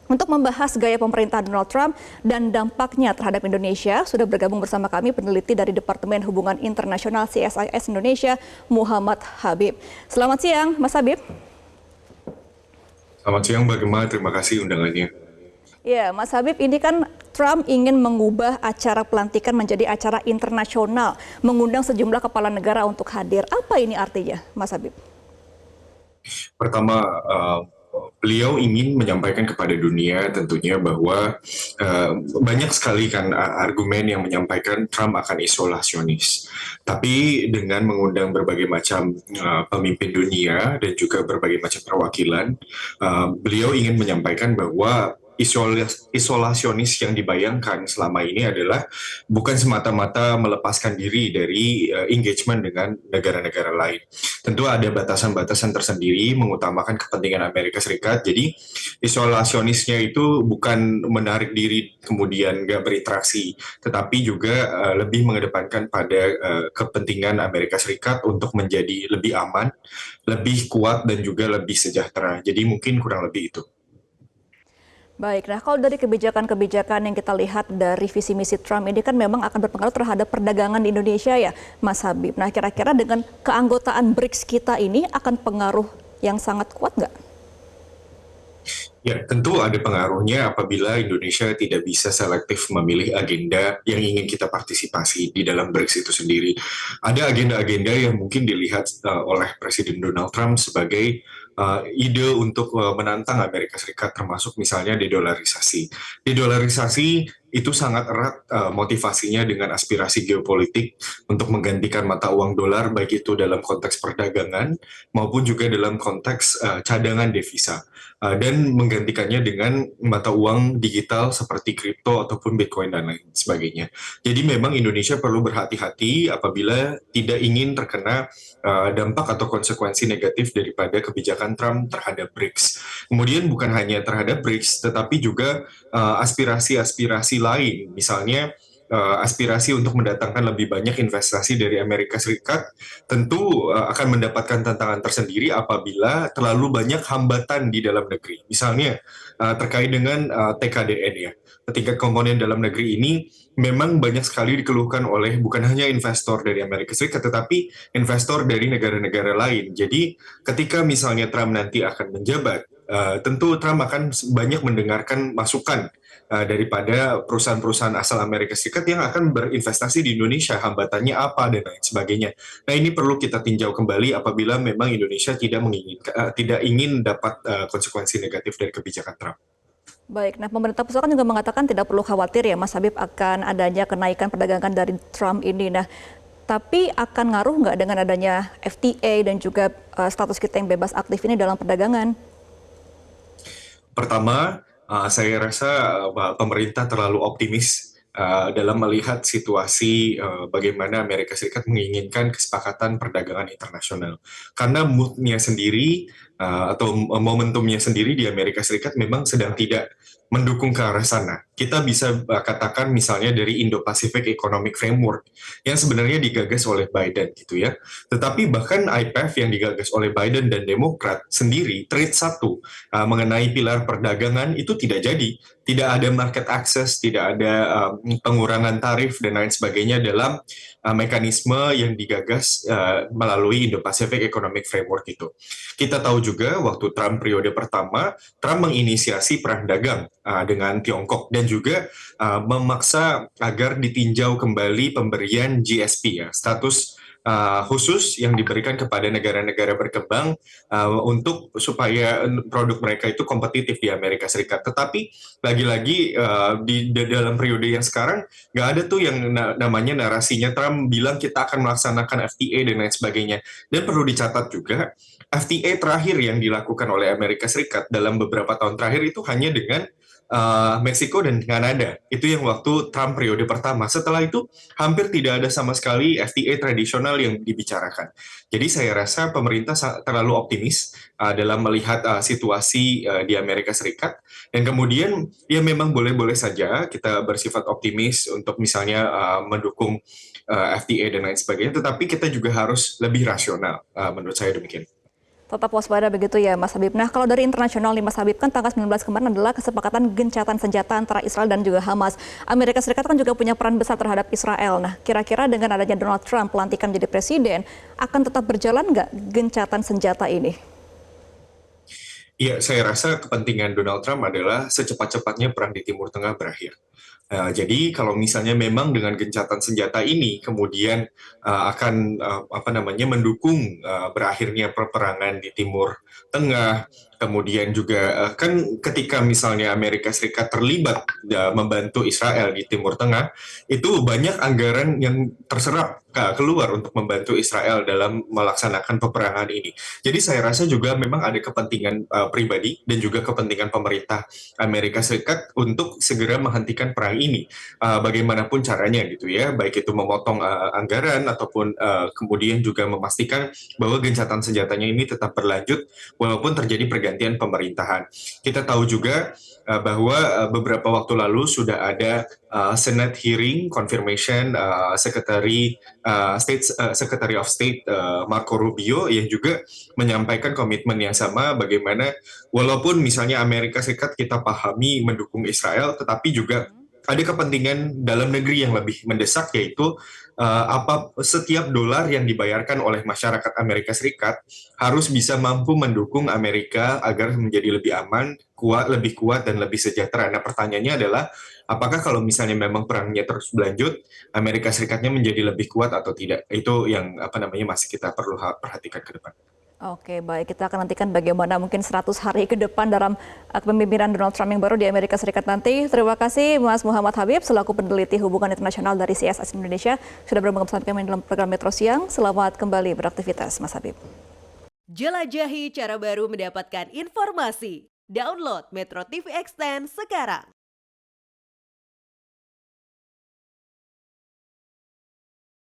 Untuk membahas gaya pemerintah Donald Trump dan dampaknya terhadap Indonesia, sudah bergabung bersama kami peneliti dari Departemen Hubungan Internasional CSIS Indonesia, Muhammad Habib. Selamat siang, Mas Habib. Selamat siang Mbak Gemma, terima kasih undangannya. Ya, Mas Habib, ini kan Trump ingin mengubah acara pelantikan menjadi acara internasional, mengundang sejumlah kepala negara untuk hadir. Apa ini artinya, Mas Habib? Pertama, beliau ingin menyampaikan kepada dunia tentunya bahwa banyak sekali kan argumen yang menyampaikan Trump akan isolasionis. Tapi dengan mengundang berbagai macam pemimpin dunia dan juga berbagai macam perwakilan, beliau ingin menyampaikan bahwa isolasionis yang dibayangkan selama ini adalah bukan semata-mata melepaskan diri dari engagement dengan negara-negara lain. Tentu ada batasan-batasan tersendiri mengutamakan kepentingan Amerika Serikat. Jadi isolasionisnya itu bukan menarik diri kemudian nggak berinteraksi, tetapi juga lebih mengedepankan pada kepentingan Amerika Serikat untuk menjadi lebih aman, lebih kuat dan juga lebih sejahtera. Jadi mungkin kurang lebih itu. Baik, nah kalau dari kebijakan-kebijakan yang kita lihat dari visi misi Trump ini kan memang akan berpengaruh terhadap perdagangan di Indonesia ya, Mas Habib. Nah kira-kira dengan keanggotaan BRICS kita ini akan pengaruh yang sangat kuat nggak? Ya, tentu ada pengaruhnya apabila Indonesia tidak bisa selektif memilih agenda yang ingin kita partisipasi di dalam BRICS itu sendiri. Ada agenda-agenda yang mungkin dilihat oleh Presiden Donald Trump sebagai ide untuk menantang Amerika Serikat, termasuk misalnya dedolarisasi. Dedolarisasi itu sangat erat motivasinya dengan aspirasi geopolitik untuk menggantikan mata uang dolar, baik itu dalam konteks perdagangan maupun juga dalam konteks cadangan devisa. Dan menggantikannya dengan mata uang digital seperti kripto ataupun Bitcoin dan lain sebagainya. Jadi memang Indonesia perlu berhati-hati apabila tidak ingin terkena dampak atau konsekuensi negatif daripada kebijakan Trump terhadap BRICS. Kemudian bukan hanya terhadap BRICS, tetapi juga aspirasi-aspirasi lain, misalnya aspirasi untuk mendatangkan lebih banyak investasi dari Amerika Serikat tentu akan mendapatkan tantangan tersendiri apabila terlalu banyak hambatan di dalam negeri. Misalnya terkait dengan TKDN ya, tingkat komponen dalam negeri ini memang banyak sekali dikeluhkan oleh bukan hanya investor dari Amerika Serikat, tetapi investor dari negara-negara lain. Jadi ketika misalnya Trump nanti akan menjabat, tentu Trump akan banyak mendengarkan masukan daripada perusahaan-perusahaan asal Amerika Serikat yang akan berinvestasi di Indonesia, hambatannya apa dan lain sebagainya. Nah ini perlu kita tinjau kembali apabila memang Indonesia tidak ingin dapat konsekuensi negatif dari kebijakan Trump. Baik, nah pemerintah pusat kan juga mengatakan tidak perlu khawatir ya Mas Habib akan adanya kenaikan perdagangan dari Trump ini. Nah, tapi akan ngaruh nggak dengan adanya FTA dan juga status kita yang bebas aktif ini dalam perdagangan? Pertama, saya rasa pemerintah terlalu optimis dalam melihat situasi bagaimana Amerika Serikat menginginkan kesepakatan perdagangan internasional. Karena moodnya sendiri atau momentumnya sendiri di Amerika Serikat memang sedang tidak mendukung ke arah sana. Kita bisa katakan misalnya dari Indo-Pacific Economic Framework yang sebenarnya digagas oleh Biden gitu ya. Tetapi bahkan IPEF yang digagas oleh Biden dan Demokrat sendiri, trade satu mengenai pilar perdagangan itu tidak jadi. Tidak ada market access, tidak ada pengurangan tarif dan lain sebagainya dalam mekanisme yang digagas melalui Indo-Pacific Economic Framework itu. Kita tahu juga waktu Trump periode pertama, Trump menginisiasi perang dagang dengan Tiongkok dan juga memaksa agar ditinjau kembali pemberian GSP ya, status khusus yang diberikan kepada negara-negara berkembang untuk supaya produk mereka itu kompetitif di Amerika Serikat. Tetapi lagi-lagi di dalam periode yang sekarang nggak ada tuh yang namanya narasinya Trump bilang kita akan melaksanakan FTA dan lain sebagainya. Dan perlu dicatat juga FTA terakhir yang dilakukan oleh Amerika Serikat dalam beberapa tahun terakhir itu hanya dengan Meksiko dan Kanada. Itu yang waktu Trump periode pertama. Setelah itu hampir tidak ada sama sekali FTA tradisional yang dibicarakan. Jadi saya rasa pemerintah terlalu optimis dalam melihat situasi di Amerika Serikat. Dan kemudian ya memang boleh-boleh saja kita bersifat optimis untuk misalnya mendukung FTA dan lain sebagainya. Tetapi kita juga harus lebih rasional menurut saya demikian. Tetap waspada begitu ya Mas Habib. Nah kalau dari internasional nih Mas Habib, kan tanggal 19 kemarin adalah kesepakatan gencatan senjata antara Israel dan juga Hamas. Amerika Serikat kan juga punya peran besar terhadap Israel. Nah kira-kira dengan adanya Donald Trump pelantikan jadi presiden, akan tetap berjalan nggak gencatan senjata ini? Iya, saya rasa kepentingan Donald Trump adalah secepat-cepatnya perang di Timur Tengah berakhir. Jadi kalau misalnya memang dengan gencatan senjata ini kemudian akan apa namanya mendukung berakhirnya peperangan di Timur Tengah, kemudian juga kan ketika misalnya Amerika Serikat terlibat membantu Israel di Timur Tengah, itu banyak anggaran yang terserap keluar untuk membantu Israel dalam melaksanakan peperangan ini. Jadi saya rasa juga memang ada kepentingan pribadi dan juga kepentingan pemerintah Amerika Serikat untuk segera menghentikan perang ini, bagaimanapun caranya gitu ya, baik itu memotong anggaran ataupun kemudian juga memastikan bahwa gencatan senjatanya ini tetap berlanjut walaupun terjadi pergantian pemerintahan. Kita tahu juga bahwa beberapa waktu lalu sudah ada Senate hearing confirmation Secretary of State Marco Rubio yang juga menyampaikan komitmen yang sama bagaimana walaupun misalnya Amerika Serikat kita pahami mendukung Israel, tetapi juga ada kepentingan dalam negeri yang lebih mendesak, yaitu setiap dolar yang dibayarkan oleh masyarakat Amerika Serikat harus bisa mampu mendukung Amerika agar menjadi lebih aman, lebih kuat dan lebih sejahtera. Nah, pertanyaannya adalah apakah kalau misalnya memang perangnya terus berlanjut, Amerika Serikatnya menjadi lebih kuat atau tidak? Itu yang apa namanya masih kita perlu perhatikan ke depan. Oke, baik. Kita akan nantikan bagaimana mungkin 100 hari ke depan dalam kepemimpinan Donald Trump yang baru di Amerika Serikat nanti. Terima kasih Mas Muhammad Habib, selaku peneliti hubungan internasional dari CSIS Indonesia, sudah bergabung bersama kami dalam program Metro Siang. Selamat kembali beraktivitas, Mas Habib. Jelajahi cara baru mendapatkan informasi. Download Metro TV Extend sekarang.